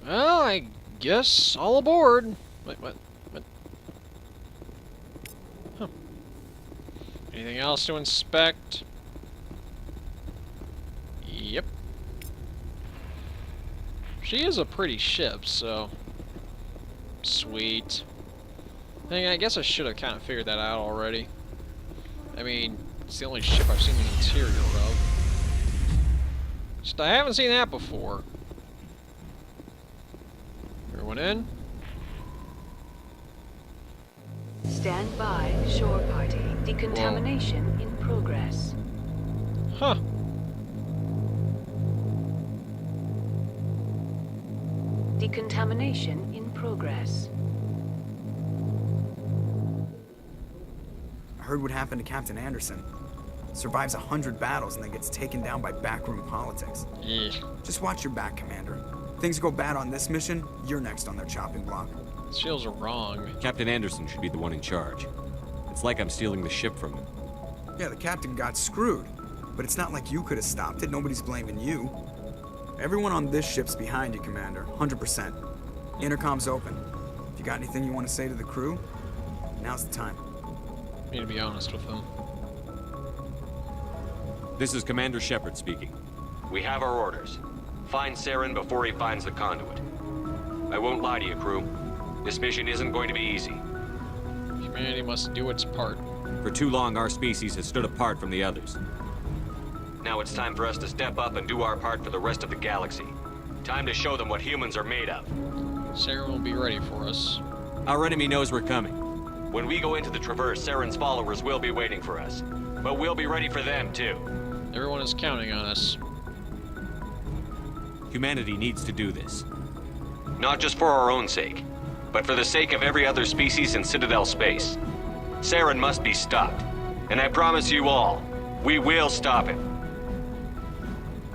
Well, I guess all aboard. Wait, what? Huh. Anything else to inspect? Yep. She is a pretty ship, so... Sweet. I guess I should have kind of figured that out already. I mean, it's the only ship I've seen the interior of. Just, I haven't seen that before. Everyone in? Stand by, shore party. Decontamination in progress. Huh. Decontamination in progress. I heard what happened to Captain Anderson. Survives 100 battles and then gets taken down by backroom politics. Yeah. Just watch your back, Commander. Things go bad on this mission, you're next on their chopping block. These feels are wrong. Captain Anderson should be the one in charge. It's like I'm stealing the ship from him. Yeah, the captain got screwed. But it's not like you could have stopped it. Nobody's blaming you. Everyone on this ship's behind you, Commander. 100%. Intercom's open. If you got anything you want to say to the crew, now's the time. I need to be honest with them. This is Commander Shepard speaking. We have our orders. Find Saren before he finds the conduit. I won't lie to you, crew. This mission isn't going to be easy. Humanity must do its part. For too long, our species has stood apart from the others. Now it's time for us to step up and do our part for the rest of the galaxy. Time to show them what humans are made of. Saren will be ready for us. Our enemy knows we're coming. When we go into the Traverse, Saren's followers will be waiting for us. But we'll be ready for them, too. Everyone is counting on us. Humanity needs to do this. Not just for our own sake, but for the sake of every other species in Citadel space. Saren must be stopped. And I promise you all, we will stop him.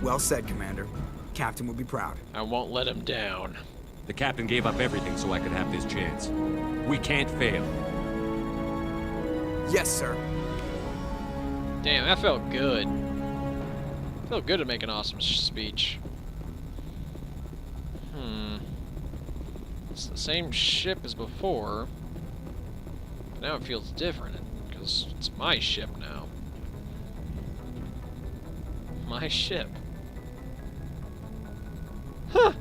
Well said, Commander. Captain will be proud. I won't let him down. The captain gave up everything so I could have this chance. We can't fail. Yes, sir. Damn, that felt good. Felt good to make an awesome speech. It's the same ship as before. But now it feels different, because it's my ship now. My ship. Huh!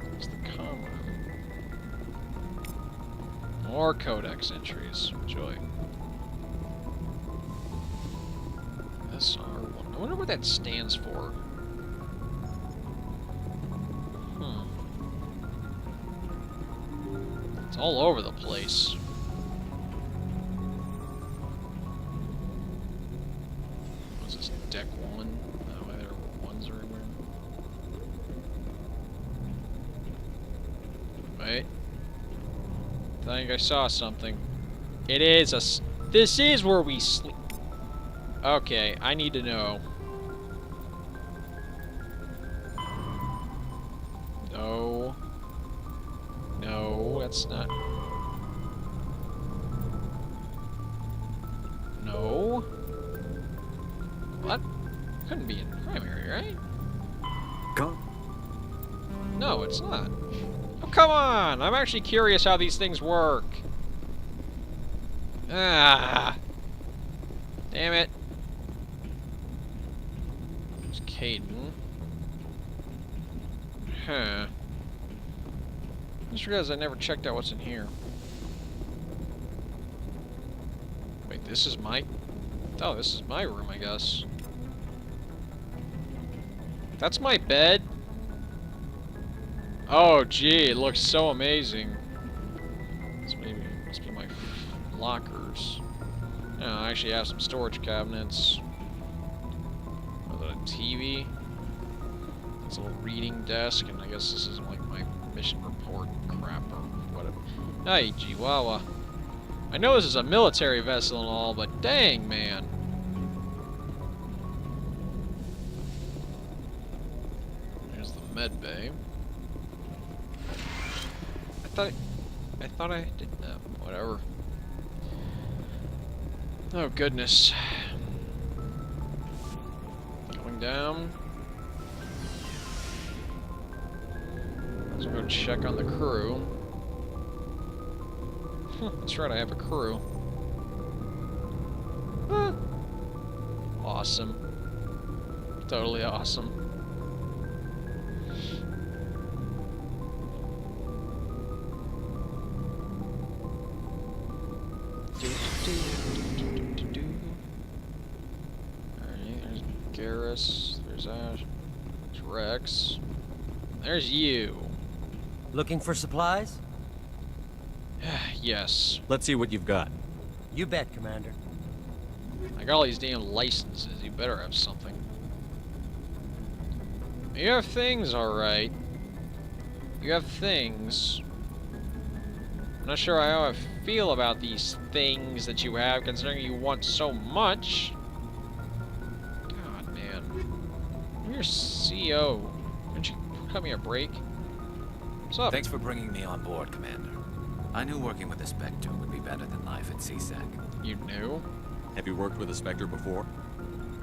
Where's the comm room? More codex entries. Joy. SR1. I wonder what that stands for. It's all over the place. What's this? Deck 1? No, there were ones everywhere. Wait. I think I saw something. It is a... This is where we sleep. Okay, I need to know. No. No, that's not... No. What? Couldn't be in primary, right? Go. No, it's not. Oh, come on! I'm actually curious how these things work. Ah! Damn it. There's Caden. Huh. I just realized I never checked out what's in here. Wait, this is my... Oh, this is my room, I guess. That's my bed? Oh, gee, it looks so amazing. This must be my lockers. Yeah, I actually have some storage cabinets. Is that a TV? It's a little reading desk, and I guess this is like my mission report crap or whatever. Hey, Chihuahua. I know this is a military vessel and all, but dang, man. There's the med bay. I thought I did that. Whatever. Oh goodness. Going down. Let's go check on the crew. That's right, I have a crew. Huh. Awesome. Totally awesome. Alright, there's Garrus, there's Ash, there's Rex, there's you. Looking for supplies? Yes. Let's see what you've got. You bet, Commander. I got all these damn licenses, you better have something. You have things, alright. You have things. I'm not sure how I feel about these things that you have, considering you want so much. God, man. You're CEO. Wouldn't you cut me a break? What's up? Thanks for bringing me on board, Commander. I knew working with a Spectre would be better than life at CSEC. You knew? Have you worked with a Spectre before?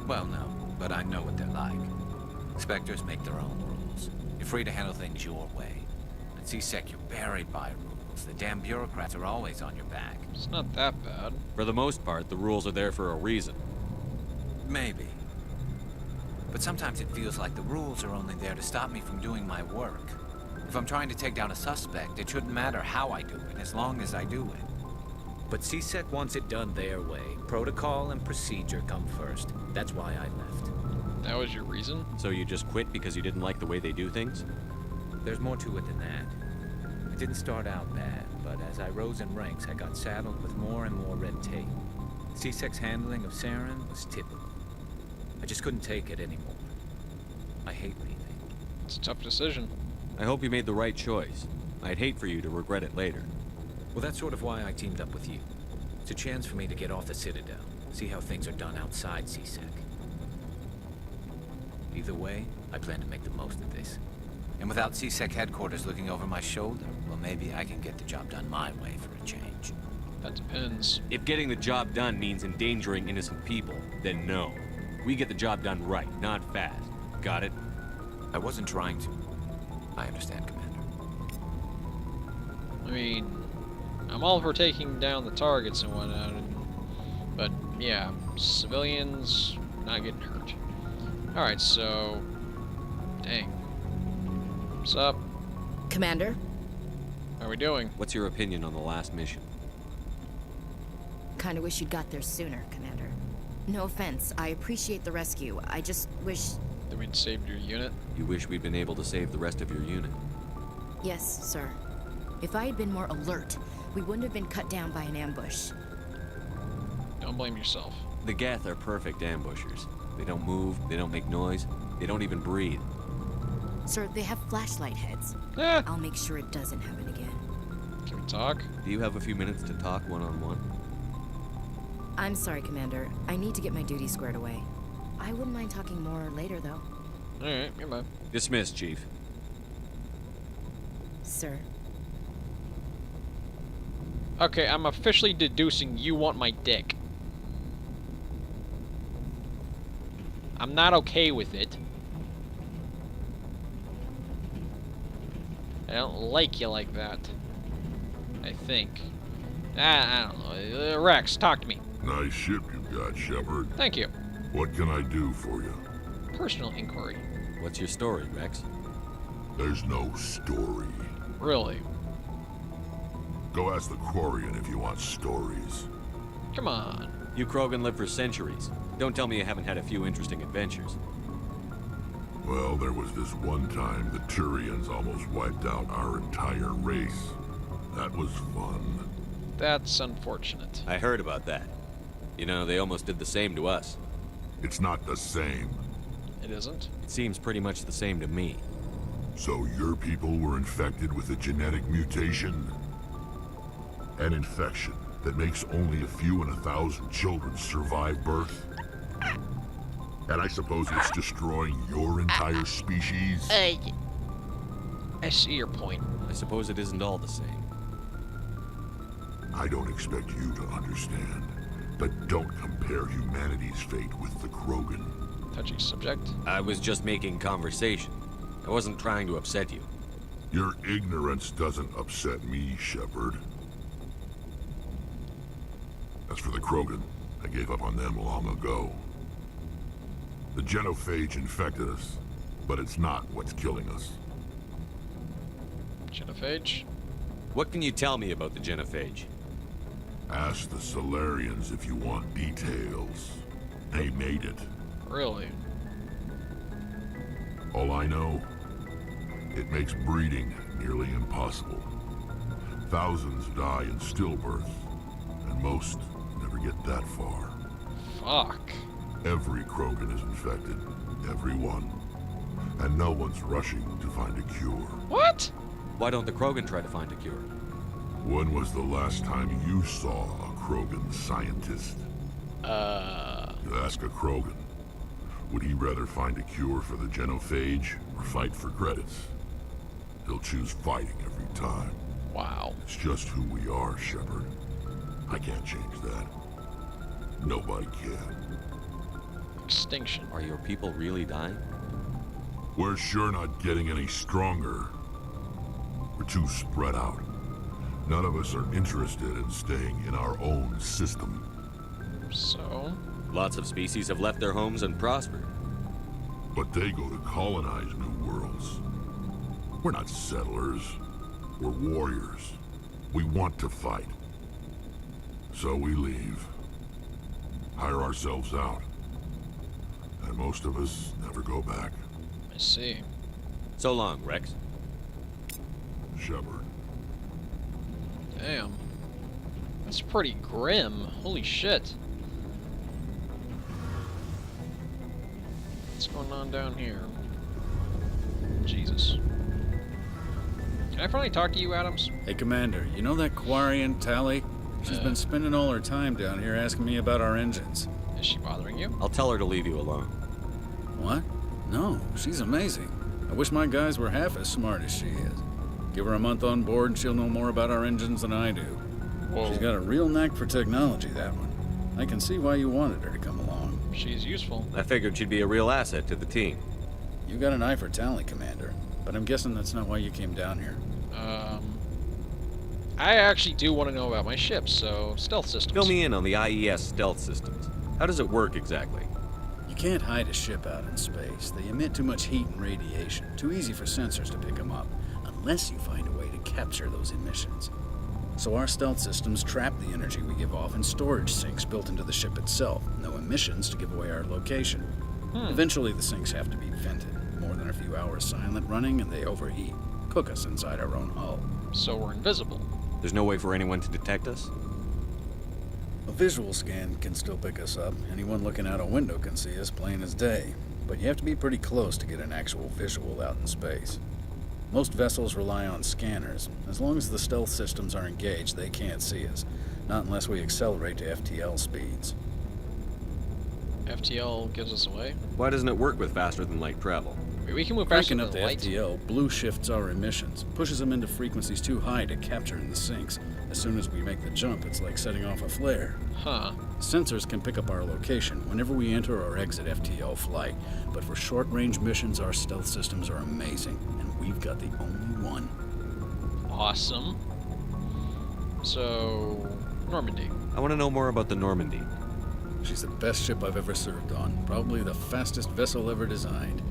Well, no, but I know what they're like. Spectres make their own rules. You're free to handle things your way. At CSEC, you're buried by rules. The damn bureaucrats are always on your back. It's not that bad. For the most part, the rules are there for a reason. Maybe. But sometimes it feels like the rules are only there to stop me from doing my work. If I'm trying to take down a suspect, it shouldn't matter how I do it, as long as I do it. But CSEC wants it done their way. Protocol and procedure come first. That's why I left. That was your reason? So you just quit because you didn't like the way they do things? There's more to it than that. It didn't start out bad, but as I rose in ranks, I got saddled with more and more red tape. CSEC's handling of Saren was typical. I just couldn't take it anymore. I hate leaving. It's a tough decision. I hope you made the right choice. I'd hate for you to regret it later. Well, that's sort of why I teamed up with you. It's a chance for me to get off the Citadel, see how things are done outside CSEC. Either way, I plan to make the most of this. And without CSEC headquarters looking over my shoulder, well, maybe I can get the job done my way for a change. That depends. If getting the job done means endangering innocent people, then no. We get the job done right, not fast. Got it? I wasn't trying to. I understand, Commander. I mean, I'm all for taking down the targets and whatnot, but yeah, civilians not getting hurt. Alright, so... Dang. What's up? Commander? How are we doing? What's your opinion on the last mission? Kinda wish you'd got there sooner, Commander. No offense, I appreciate the rescue. I just wish... That we'd saved your unit? You wish we'd been able to save the rest of your unit? Yes, sir. If I had been more alert, we wouldn't have been cut down by an ambush. Don't blame yourself. The Geth are perfect ambushers. They don't move, they don't make noise, they don't even breathe. Sir, they have flashlight heads. Eh, I'll make sure it doesn't happen again. can we talk? Do you have a few minutes to talk one-on-one? I'm sorry, Commander. I need to get my duty squared away. I wouldn't mind talking more later, though. Alright, goodbye. Dismissed, Chief. Sir. Okay, I'm officially deducing you want my dick. I'm not okay with it. I don't like you like that. I think. I don't know. Rex, talk to me. Nice ship you've got, Shepard. Thank you. What can I do for you? Personal inquiry. What's your story, Rex? There's no story. Really? Go ask the Quarian if you want stories. Come on. You Krogan live for centuries. Don't tell me you haven't had a few interesting adventures. Well, there was this one time the Turians almost wiped out our entire race. That was fun. That's unfortunate. I heard about that. You know, they almost did the same to us. It's not the same. It isn't? It seems pretty much the same to me. So your people were infected with a genetic mutation? An infection that makes only a few in 1,000 children survive birth? And I suppose it's destroying your entire species? I see your point. I suppose it isn't all the same. I don't expect you to understand, but don't compare humanity's fate with the Krogan. Touchy subject. I was just making conversation. I wasn't trying to upset you. Your ignorance doesn't upset me, Shepard. As for the Krogan, I gave up on them long ago. The genophage infected us, but it's not what's killing us. Genophage? What can you tell me about the genophage? Ask the Solarians if you want details. They made it. Really? All I know, it makes breeding nearly impossible. Thousands die in stillbirth, and most never get that far. Fuck. Every Krogan is infected. Every one. And no one's rushing to find a cure. What? Why don't the Krogan try to find a cure? When was the last time you saw a Krogan scientist? You ask a Krogan, would he rather find a cure for the genophage or fight for credits? He'll choose fighting every time. Wow. It's just who we are, Shepard. I can't change that. Nobody can. Extinction. Are your people really dying? We're sure not getting any stronger. We're too spread out. None of us are interested in staying in our own system. So? Lots of species have left their homes and prospered. But they go to colonize new worlds. We're not settlers. We're warriors. We want to fight. So we leave. Hire ourselves out. And most of us never go back. I see. So long, Rex. Shepard. Damn. That's pretty grim. Holy shit. What's going on down here? Jesus. Can I finally talk to you, Adams? Hey, Commander, you know that Quarian, Tally? She's been spending all her time down here asking me about our engines. Is she bothering you? I'll tell her to leave you alone. What? No, she's amazing. I wish my guys were half as smart as she is. Give her a month on board and she'll know more about our engines than I do. Whoa. She's got a real knack for technology, that one. I can see why you wanted her to come along. She's useful. I figured she'd be a real asset to the team. You got an eye for Tally, Commander, but I'm guessing that's not why you came down here. I actually do want to know about my ships, so stealth systems. Fill me in on the IES stealth systems. How does it work exactly? You can't hide a ship out in space. They emit too much heat and radiation. Too easy for sensors to pick them up, unless you find a way to capture those emissions. So our stealth systems trap the energy we give off in storage sinks built into the ship itself. No emissions to give away our location. Eventually the sinks have to be vented. More than a few hours silent running and they overheat. Cook us inside our own hull. So we're invisible. There's no way for anyone to detect us? A visual scan can still pick us up. Anyone looking out a window can see us plain as day. But you have to be pretty close to get an actual visual out in space. Most vessels rely on scanners. As long as the stealth systems are engaged, they can't see us. Not unless we accelerate to FTL speeds. FTL gives us away? Why doesn't it work with faster than light travel? We can move faster Cranking than up to light. FTL, blue shifts our emissions, pushes them into frequencies too high to capture in the sinks. As soon as we make the jump, it's like setting off a flare. Huh. Sensors can pick up our location whenever we enter or exit FTL flight, but for short-range missions, our stealth systems are amazing, and we've got the only one. Awesome. So, Normandy. I want to know more about the Normandy. She's the best ship I've ever served on, probably the fastest vessel ever designed.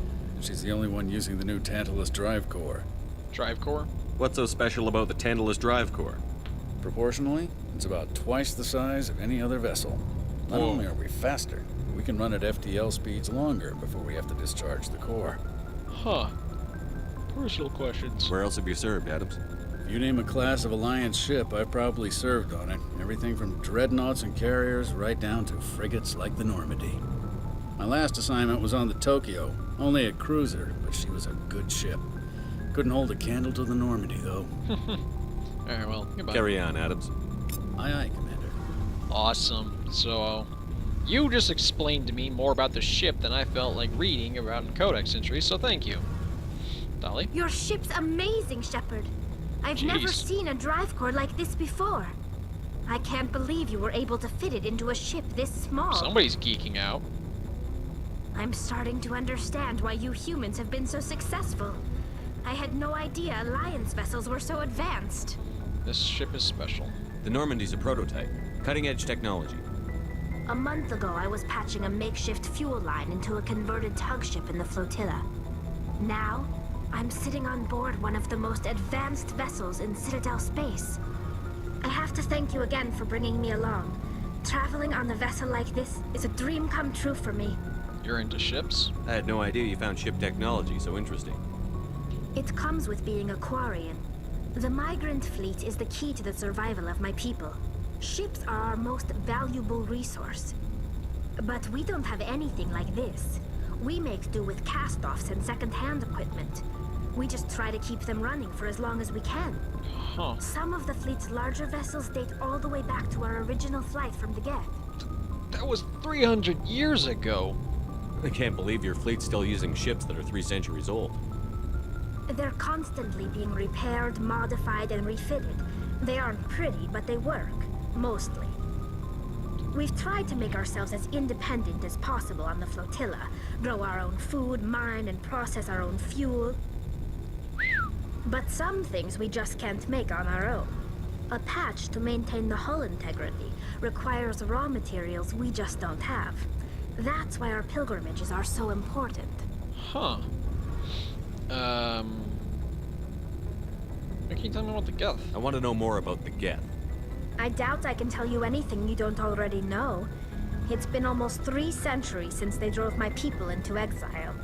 She's the only one using the new Tantalus drive core. Drive core? What's so special about the Tantalus drive core? Proportionally, it's about twice the size of any other vessel. Not Whoa. only are we faster, we can run at FTL speeds longer before we have to discharge the core. Huh. Personal questions. Where else have you served, Adams? If you name a class of Alliance ship, I've probably served on it. Everything from dreadnoughts and carriers right down to frigates like the Normandy. My last assignment was on the Tokyo, only a cruiser, but she was a good ship. Couldn't hold a candle to the Normandy, though. Alright, well, goodbye. Carry on, Adams. Aye, aye, Commander. Awesome. So, you just explained to me more about the ship than I felt like reading about in Codex entries, so thank you. Dolly? Your ship's amazing, Shepard. I've never Jeez. seen a drive core like this before. I can't believe you were able to fit it into a ship this small. Somebody's geeking out. I'm starting to understand why you humans have been so successful. I had no idea Alliance vessels were so advanced. This ship is special. The Normandy's a prototype. Cutting-edge technology. A month ago, I was patching a makeshift fuel line into a converted tug ship in the flotilla. Now, I'm sitting on board one of the most advanced vessels in Citadel space. I have to thank you again for bringing me along. Traveling on a vessel like this is a dream come true for me. You're into ships? I had no idea you found ship technology so interesting. It comes with being a Quarian. The migrant fleet is the key to the survival of my people. Ships are our most valuable resource. But we don't have anything like this. We make do with cast-offs and second-hand equipment. We just try to keep them running for as long as we can. Huh. Some of the fleet's larger vessels date all the way back to our original flight from the Geth. That was 300 years ago. I can't believe your fleet's still using ships that are 3 centuries old. They're constantly being repaired, modified, and refitted. They aren't pretty, but they work. Mostly. We've tried to make ourselves as independent as possible on the flotilla. Grow our own food, mine, and process our own fuel. But some things we just can't make on our own. A patch to maintain the hull integrity requires raw materials we just don't have. That's why our pilgrimages are so important. Huh. Can you tell me about the Geth? I want to know more about the Geth. I doubt I can tell you anything you don't already know. It's been almost 3 centuries since they drove my people into exile.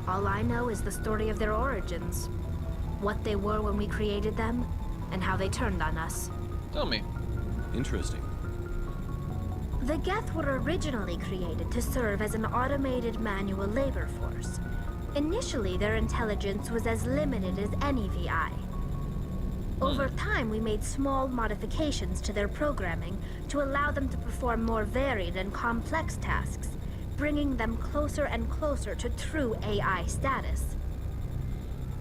All I know is the story of their origins. What they were when we created them, and how they turned on us. Tell me. Interesting. The Geth were originally created to serve as an automated manual labor force. Initially, their intelligence was as limited as any VI. Over time, we made small modifications to their programming to allow them to perform more varied and complex tasks, bringing them closer and closer to true AI status.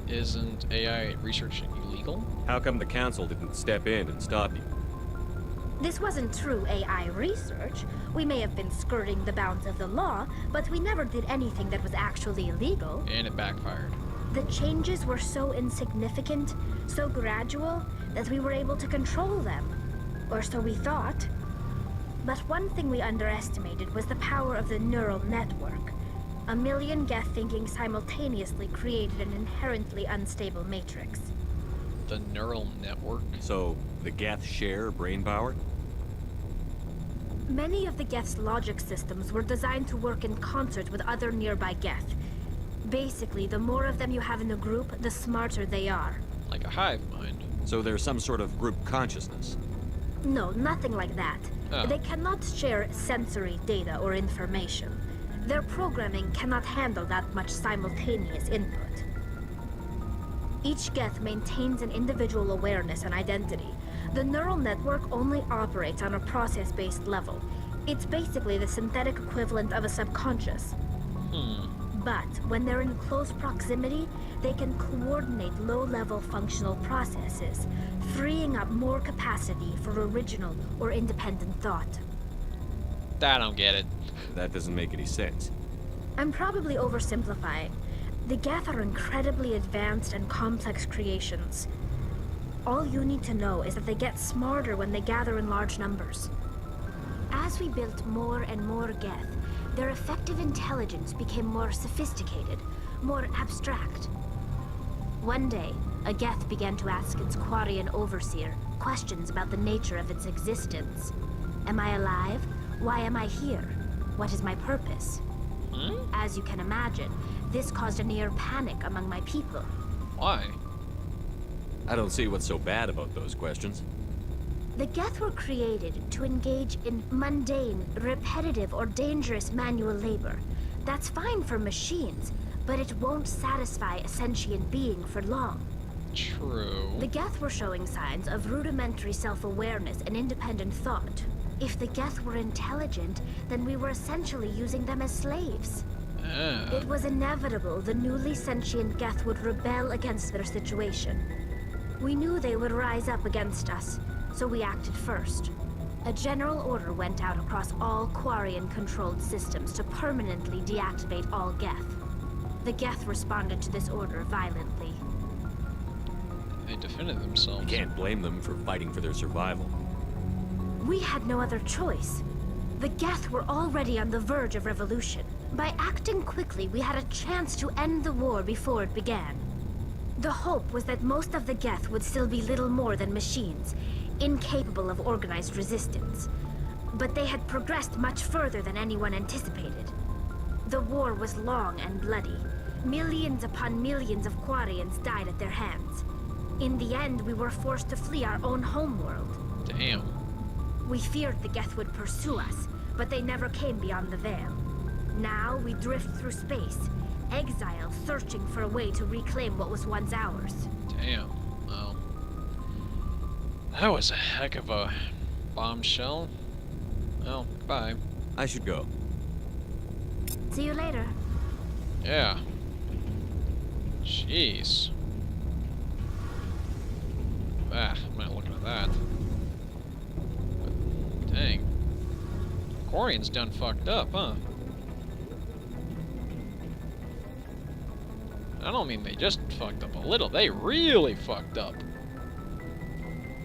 Isn't AI research illegal? How come the Council didn't step in and stop you? This wasn't true AI research. We may have been skirting the bounds of the law, but we never did anything that was actually illegal. And it backfired. The changes were so insignificant, so gradual, that we were able to control them. Or so we thought. But one thing we underestimated was the power of the neural network. 1 million Geth thinking simultaneously created an inherently unstable matrix. The neural network? So, the Geth share brain power? Many of the Geth's logic systems were designed to work in concert with other nearby Geth. Basically, the more of them you have in a group, the smarter they are. Like a hive mind. So there's some sort of group consciousness? No, nothing like that. Oh. They cannot share sensory data or information. Their programming cannot handle that much simultaneous input. Each Geth maintains an individual awareness and identity. The neural network only operates on a process-based level. It's basically the synthetic equivalent of a subconscious. But when they're in close proximity, they can coordinate low-level functional processes, freeing up more capacity for original or independent thought. I don't get it. That doesn't make any sense. I'm probably oversimplifying. The Geth are incredibly advanced and complex creations. All you need to know is that they get smarter when they gather in large numbers. As we built more and more Geth, their effective intelligence became more sophisticated, more abstract. One day, a Geth began to ask its Quarian overseer questions about the nature of its existence. Am I alive? Why am I here? What is my purpose? As you can imagine, this caused a near panic among my people. Why? I don't see what's so bad about those questions. The Geth were created to engage in mundane, repetitive, or dangerous manual labor. That's fine for machines, but it won't satisfy a sentient being for long. True. The Geth were showing signs of rudimentary self-awareness and independent thought. If the Geth were intelligent, then we were essentially using them as slaves. It was inevitable the newly sentient Geth would rebel against their situation. We knew they would rise up against us, so we acted first. A general order went out across all Quarian-controlled systems to permanently deactivate all Geth. The Geth responded to this order violently. They defended themselves. You can't blame them for fighting for their survival. We had no other choice. The Geth were already on the verge of revolution. By acting quickly, we had a chance to end the war before it began. The hope was that most of the Geth would still be little more than machines, incapable of organized resistance. But they had progressed much further than anyone anticipated. The war was long and bloody. Millions upon millions of Quarians died at their hands. In the end, we were forced to flee our own homeworld. Damn. We feared the Geth would pursue us, but they never came beyond the Veil. Now we drift through space, exile, searching for a way to reclaim what was once ours. Damn. Well, that was a heck of a bombshell. Well, goodbye. I should go. See you later. Yeah. Jeez. Ah, I'm not looking at that. But, dang. Quarian's done fucked up, huh? I don't mean they just fucked up a little. They really fucked up.